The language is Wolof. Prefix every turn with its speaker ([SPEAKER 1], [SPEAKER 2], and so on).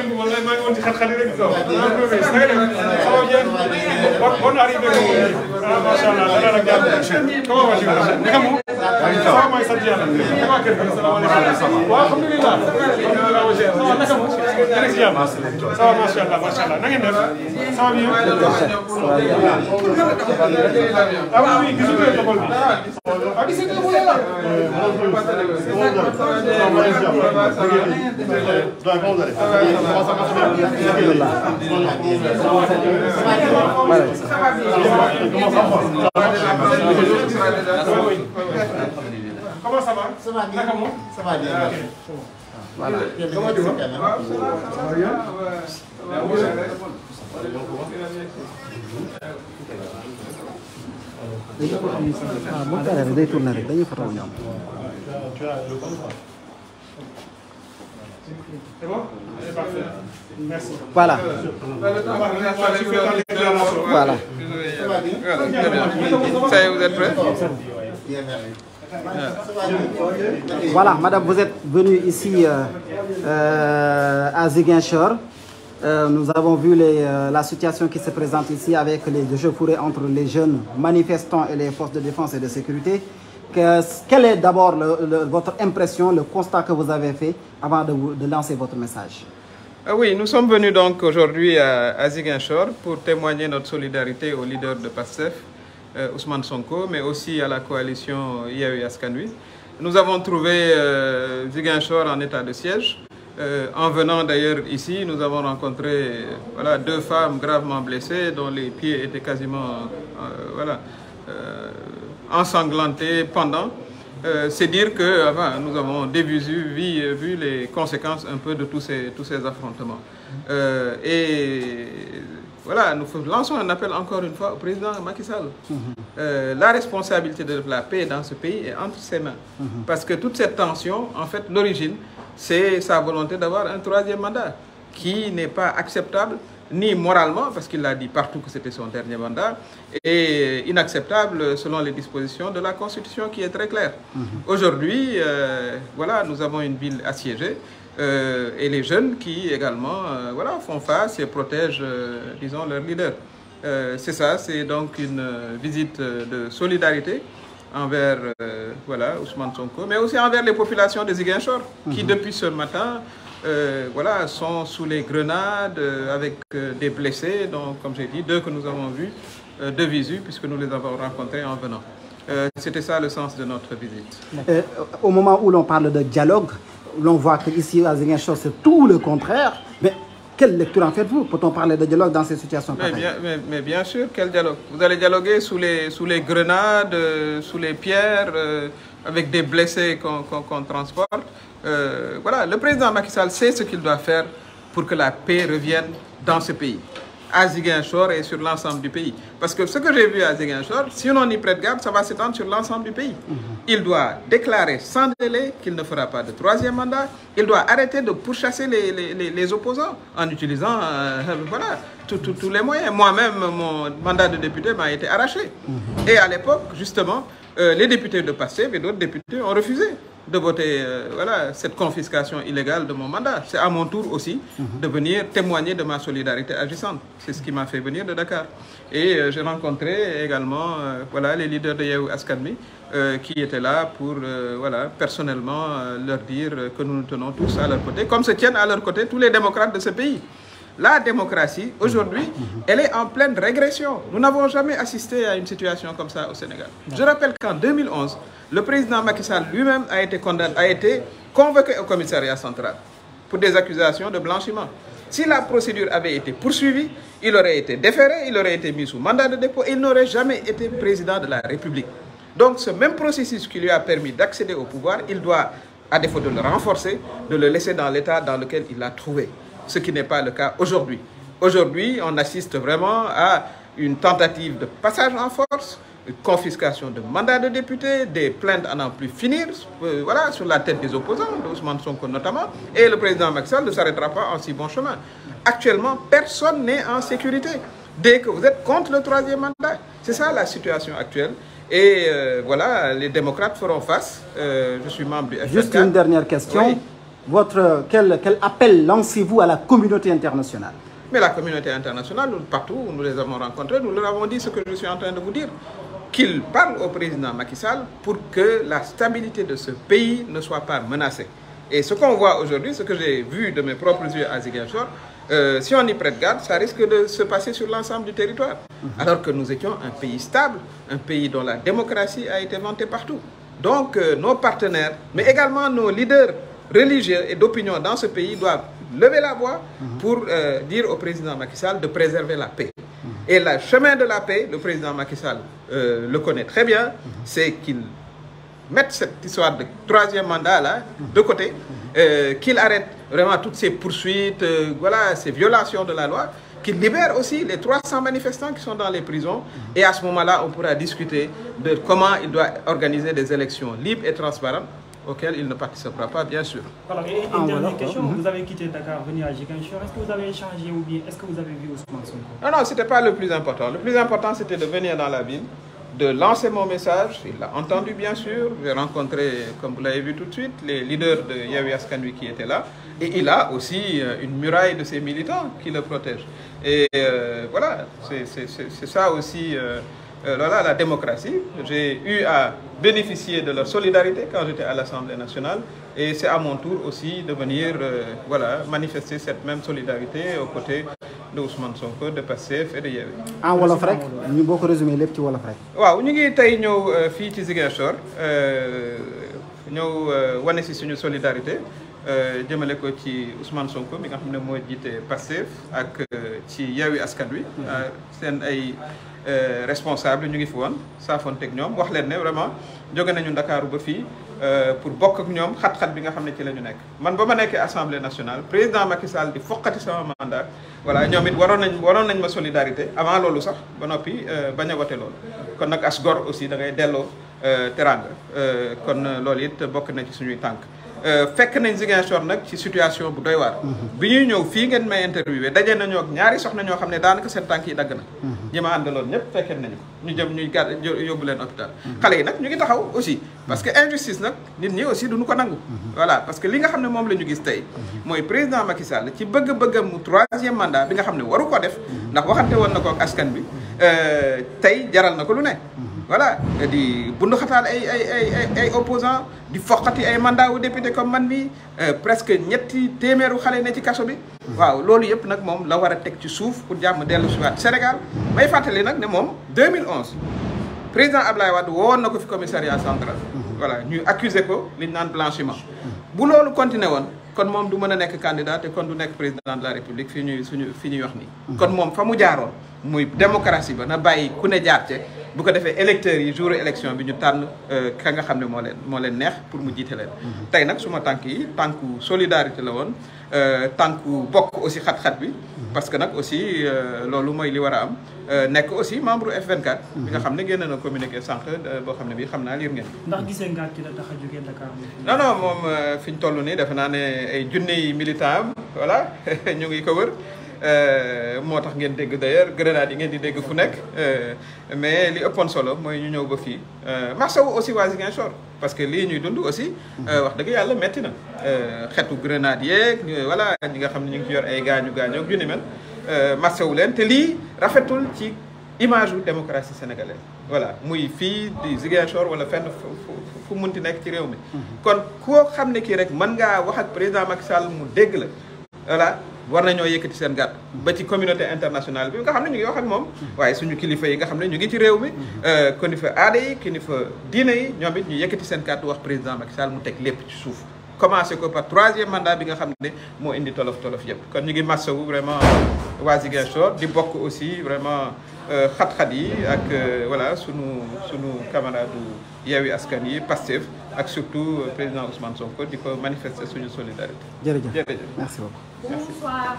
[SPEAKER 1] démb wala maa ngi woon ci xat-xat rek ça va bien bonne arrivée macha allah dara ak jàmm comment vas-tu naka mu ça va may sant yàlla waa kër gi salaamaaleykum waaw alhamdulilah naka mu rek jàmm ça va macha allah na ngeen def ça va bien ah oui gisu ngeen toppal bi ah gisu ngeen mu la comment ça va? Ça va bien. Ça va bien. Voilà. Comment tu vas? Ça va bien. C'est bon? C'est parfait. Merci. Voilà.
[SPEAKER 2] Voilà.
[SPEAKER 3] Ça y est, vous êtes prêts?
[SPEAKER 2] Voilà, madame, vous êtes venue ici à Ziguinchor. Nous avons vu la situation qui se présente ici avec les échauffourées entre les jeunes manifestants et les forces de défense et de sécurité. Quelle est d'abord votre impression, le constat que vous avez fait avant de lancer votre message?
[SPEAKER 3] Oui, nous sommes venus donc aujourd'hui à Ziguinchor pour témoigner notre solidarité au leader de PASTEF, Ousmane Sonko, mais aussi à la coalition Yewwi Askan Wi. Nous avons trouvé Ziguinchor en état de siège. En venant d'ailleurs ici, nous avons rencontré deux femmes gravement blessées dont les pieds étaient quasiment ensanglantées pendant. C'est dire que nous avons vu les conséquences un peu de tous ces affrontements. Et voilà, nous lançons un appel encore une fois au président Macky Sall. La responsabilité de la paix dans ce pays est entre ses mains. Parce que toute cette tension, en fait, l'origine, c'est sa volonté d'avoir un troisième mandat qui n'est pas acceptable, ni moralement, parce qu'il a dit partout que c'était son dernier mandat, et inacceptable selon les dispositions de la Constitution qui est très claire. Aujourd'hui, nous avons une ville assiégée, et les jeunes qui également font face et protègent, disons, leur leader. C'est ça, c'est donc une visite de solidarité envers Ousmane Sonko, mais aussi envers les populations de Ziguinchor, qui depuis ce matin sont sous les grenades avec des blessés, donc comme j'ai dit, 2 que nous avons vus de visu, puisque nous les avons rencontrés en venant. C'était ça le sens de notre visite.
[SPEAKER 2] Au moment où l'on parle de dialogue, l'on voit qu'ici à Ziguinchor, c'est tout le contraire. Mais quelle lecture en faites-vous? Peut-on parler de dialogue dans ces situations pareilles?
[SPEAKER 3] Mais bien sûr, quel dialogue? Vous allez dialoguer sous les grenades, sous les pierres, avec des blessés qu'on transporte. Le président Macky Sall sait ce qu'il doit faire pour que la paix revienne dans ce pays, à Ziguinchor et sur l'ensemble du pays. Parce que ce que j'ai vu à Ziguinchor, si on y prête garde, ça va s'étendre sur l'ensemble du pays. Il doit déclarer sans délai qu'il ne fera pas de troisième mandat. Il doit arrêter de pourchasser les opposants en utilisant tous les moyens. Moi-même, mon mandat de député m'a été arraché. Et à l'époque, justement, les députés de PASTEF et d'autres députés ont refusé de voter cette confiscation illégale de mon mandat. C'est à mon tour aussi de venir témoigner de ma solidarité agissante. C'est ce qui m'a fait venir de Dakar. Et j'ai rencontré également les leaders de Yewwi Askan Wi qui étaient là pour personnellement leur dire que nous nous tenons tous à leur côté, comme se tiennent à leur côté tous les démocrates de ce pays. La démocratie, aujourd'hui, elle est en pleine régression. Nous n'avons jamais assisté à une situation comme ça au Sénégal. Je rappelle qu'en 2011, le président Macky Sall lui-même a été convoqué au commissariat central pour des accusations de blanchiment. Si la procédure avait été poursuivie, il aurait été déféré, il aurait été mis sous mandat de dépôt et il n'aurait jamais été président de la République. Donc ce même processus qui lui a permis d'accéder au pouvoir, il doit, à défaut de le renforcer, de le laisser dans l'état dans lequel il l'a trouvé. Ce qui n'est pas le cas aujourd'hui. Aujourd'hui, on assiste vraiment à une tentative de passage en force, une confiscation de mandats de députés, des plaintes à n'en plus finir, sur la tête des opposants, Ousmane Sonko notamment, et le président Macky Sall ne s'arrêtera pas en si bon chemin. Actuellement, personne n'est en sécurité dès que vous êtes contre le troisième mandat. C'est ça la situation actuelle. Et les démocrates feront face. Je suis membre du FFK.
[SPEAKER 2] Juste une dernière question. Oui. quel appel lancez-vous à la communauté internationale?
[SPEAKER 3] Mais la communauté internationale, partout où nous les avons rencontrés, nous leur avons dit ce que je suis en train de vous dire. Qu'il parle au président Macky Sall pour que la stabilité de ce pays ne soit pas menacée. Et ce qu'on voit aujourd'hui, ce que j'ai vu de mes propres yeux à Ziguinchor, si on y prête garde, ça risque de se passer sur l'ensemble du territoire. Alors que nous étions un pays stable, un pays dont la démocratie a été vantée partout. Donc nos partenaires, mais également nos leaders religieux et d'opinion dans ce pays doivent lever la voix pour dire au président Macky Sall de préserver la paix. Et le chemin de la paix, le président Macky Sall le connaît très bien, c'est qu'il mette cette histoire de troisième mandat là de côté, qu'il arrête vraiment toutes ces poursuites, voilà, ces violations de la loi, qu'il libère aussi les 300 manifestants qui sont dans les prisons. Et à ce moment-là, on pourra discuter de comment il doit organiser des élections libres et transparentes, auquel il ne participera pas, bien sûr.
[SPEAKER 4] Alors, une dernière question. Vous avez quitté Dakar, venu à Ziguinchor. Est-ce que vous avez échangé ou bien est-ce que vous avez vu Ousmane Sonko?
[SPEAKER 3] Non, non, ce n'était pas le plus important. Le plus important, c'était de venir dans la ville, de lancer mon message. Il l'a entendu, bien sûr. J'ai rencontré, comme vous l'avez vu tout de suite, les leaders de Yewwi Askan Wi qui étaient là. Et il a aussi une muraille de ses militants qui le protègent. Et voilà, c'est ça aussi... voilà, la démocratie. J'ai eu à bénéficier de leur solidarité quand j'étais à l'Assemblée nationale et c'est à mon tour aussi de venir voilà, manifester cette même solidarité aux côtés de Ousmane Sonko, de Pastef et de Yewwi.
[SPEAKER 2] En wolof rek ñu boo ko résumé lépp ci wolof rek.
[SPEAKER 3] waaw ñu ngi tey ñëw fii ci Ziguinchor ñëw wane si suñu solidarité jëmale ko ci Ousmane Sonko mi nga xam ne moo jiite Pastef ak ci Yewwi Askan Wi seen ay responsable ñu ngi fi woon saafonteeg ñoom wax leen ne vraiment jóge nañu Ndakaaru ba fii pour bokk ak ñoom xat-xat bi nga xam ne ci la ñu nekk. man ba ma nekkee assemblée nationale président Macky Sall di foqati sama mandat voilà ñoom it waroon nañ ma solidarité avant loolu sax ba noppi bañ a wote loolu. kon nag as gor aussi da ngay delloo teranga kon loolu it bokk na ci suñuy tànk. fekk nañ Ziguinchor nag ci situation bu doy waar. bi ñuy ñëw fii ngeen may interviewé daje nañoo ak ñaari soxna ñoo xam ne daanaka seen tànk yi dagg na. ñi ma àndaloon ñëpp fekkee nañu ko ñu jëm ñuy gàdd yóbbu leen hôpital. xale yi nag ñu ngi taxaw aussi parce que injustice nag nit ñi aussi duñu ko nangu. voilà parce que li nga xam ne moom la ñu gis tey mooy président Macky Sall ci bëgg-bëggam mu troisième mandat bi nga xam ne waru ko def ndax waxante woon na ko ak askan bi tey jaral na ko lu ne. voilà di bundu xataal ay opposants di foqati ay mandat wu député comme man bi presque ñetti téeméeru xale ne ci kaso bi. waaw loolu yëpp nag moom la war a teg ci suuf pour jàmm dellu si waat Sénégal may fàttali nag ne moom 2011 président Ablaye Wade woon na ko fi commissariat central. voilà ñu accusé ko li ñu naan blanchiment. bu loolu continué woon kon moom du mën a nekk candidat te kon du nekk président de la république fi ñuy wax nii. kon moom fa mu jaaroon muy démocratie ba na bàyyi ku ne jaar ce bu ko defee électeurs yi jour élection bi ñu tànn ka nga xam ne moo leen neex pour mu jiite leen. tey nag suma tànk yi tànku solidarité la woon tànku bokk aussi xat-xat bi. parce que nag aussi loolu mooy li war a am nekk aussi membre F24. bi nga xam ne génn na communiqué sànq boo xam ne bii xam naa liir ngeen.
[SPEAKER 4] ndax gisee nga ki la tax a jógee Dakar.
[SPEAKER 3] non non moom fi ñu toll nii defe naa ne ay junniy militant voilà ñu ngi ko wër. moo tax ngeen dégg d'ailleurs grenade yi ngeen di dégg fu nekk mais li ëppoon solo mooy ñu ñëw ba fii marsawu aussi waa Ziguinchor parce que lii ñuy dund aussi wax dëgg yàlla metti na xetu grenade yeeg voilà ñi nga xam ne ñu ngi ci yor ay gaañu ak yu ni mel marsawu leen te lii rafetul ci image u démocratie sénégalaise voilà muy fii di Ziguinchor wala fenn fu munti nekk ci réew mi kon koo xam ne kii rek mën ngaa wax ak président Macky Sall mu dégg la voilà war nañoo yëkkati seen gàtt ba ci communauté internationale bi nga xam ne ñu ngi wax ak moom waaye suñu kilifa yi nga xam ne ñu ngi ci réew mi kilifa aada yi kilifa diine yi ñoom it ñu yëkkati seen kàddu wax président Macky Sall mu teg lépp ci suuf commencé ko par troisième mandat bi nga xam ne moo indi tolof yëpp kon ñu ngi massawu vraiment waa Ziguinchor di bokk aussi vraiment xat-xat yi ak voilà sunu camarade Yewwi Askan Wi Pastef ak surtout président Ousmane Sonko di ko manifester suñu solidarité.
[SPEAKER 2] jërëjëf merci beaucoup.
[SPEAKER 5] Bonsoir.